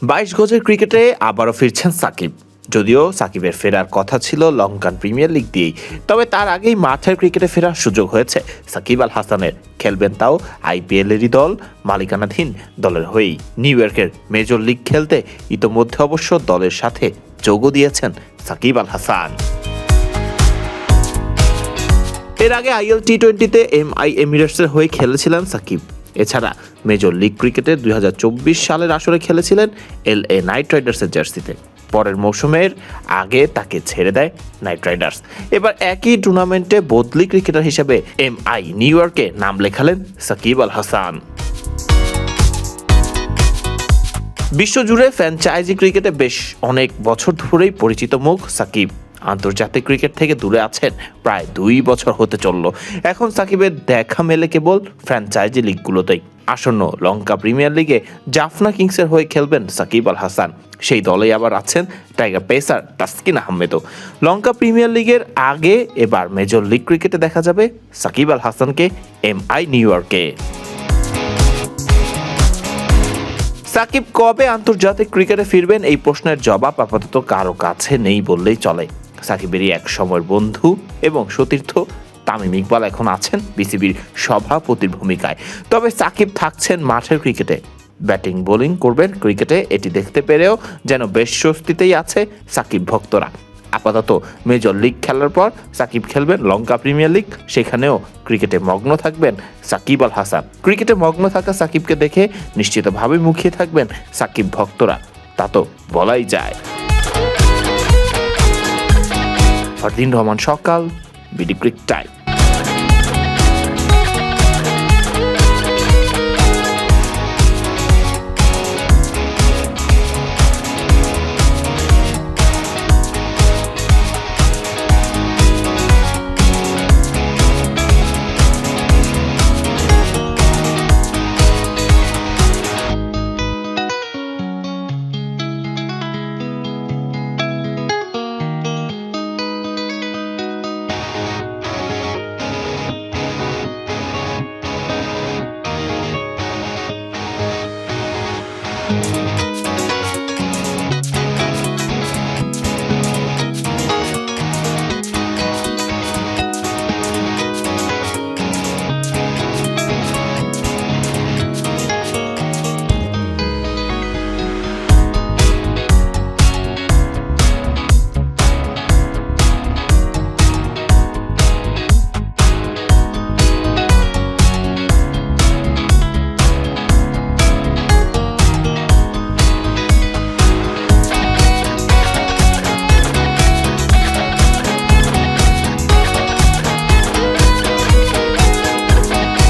22 গজের ক্রিকেটে আবারও ফিরছেন সাকিব। যদিও সাকিবের ফেরার কথা ছিল লঙ্কান প্রিমিয়ার লিগ দিয়েই, তবে তার আগেই মাঠের ক্রিকেটে ফেরার সুযোগ হয়েছে সাকিব আল হাসানের। খেলবেন তাও আইপিএলেরই দল, মালিকানাধীন দলের হয়েই। নিউ ইয়র্কের মেজর লিগ খেলতে ইতোমধ্যে অবশ্য দলের সাথে যোগও দিয়েছেন সাকিব আল হাসান। এর আগে আইএল টি-20তে এমআই এমিরেটসের হয়ে খেলেছিলেন সাকিব। এছাড়া মেজর লিগ ক্রিকেটে 2024 সালের আসরে খেলেছিলেন এলএ নাইট রাইডার্সের জার্সিতে। পরের মৌসুমের আগে তাকে ছেড়ে দেয় নাইট রাইডার্স। এবার একই টুর্নামেন্টে বদলি ক্রিকেটার হিসেবে এমআই নিউ ইয়র্কে নাম লেখালেন সাকিব আল হাসান। বিশ্বজুড়ে ফ্র্যাঞ্চাইজি ক্রিকেটে বেশ অনেক বছর ধরেই পরিচিত মুখ সাকিব। আন্তর্জাতিক ক্রিকেট থেকে দূরে আছেন প্রায় 2 বছর হতে চলল। এখন সাকিবের দেখা মেলে কেবল ফ্র্যাঞ্চাইজি লিগগুলোতেই। আসন্ন লঙ্কা প্রিমিয়ার লিগে জাফনা কিংসের হয়ে খেলবেন সাকিব আল হাসান। সেই দলেই আবার আছেন টাইগার পেসার তাসকিন আহমেদও। লঙ্কা প্রিমিয়ার লিগের আগে এবার মেজর লিগ ক্রিকেটে দেখা যাবে সাকিব আল হাসানকে এমআই নিউ ইয়র্কে। সাকিব কবে আন্তর্জাতিক ক্রিকেটে ফিরবেন, এই প্রশ্নের জবাব আপাতত কারো কাছে নেই বললেই চলে। সাকিবেরই এক সময়ের বন্ধু এবং সতীর্থ তামিম ইকবাল এখন আছেন বিসিবির সভাপতির ভূমিকায়। তবে সাকিব থাকছেন মাঠের ক্রিকেটে, ব্যাটিং বোলিং করবেন ক্রিকেটে, এটি দেখতে পেরেও যেন বেশ স্বস্তিতেই আছে সাকিব ভক্তরা। আপাতত মেজর লিগ খেলার পর সাকিব খেলবেন লঙ্কা প্রিমিয়ার লিগ, সেখানেও ক্রিকেটে মগ্ন থাকবেন সাকিব আল হাসান। ক্রিকেটে মগ্ন থাকা সাকিবকে দেখে নিশ্চিতভাবে মুখিয়ে থাকবেন সাকিব ভক্তরা, তা তো বলাই যায়। ফারদিন রহমান সকাল, বিডি ক্রিক টাইম।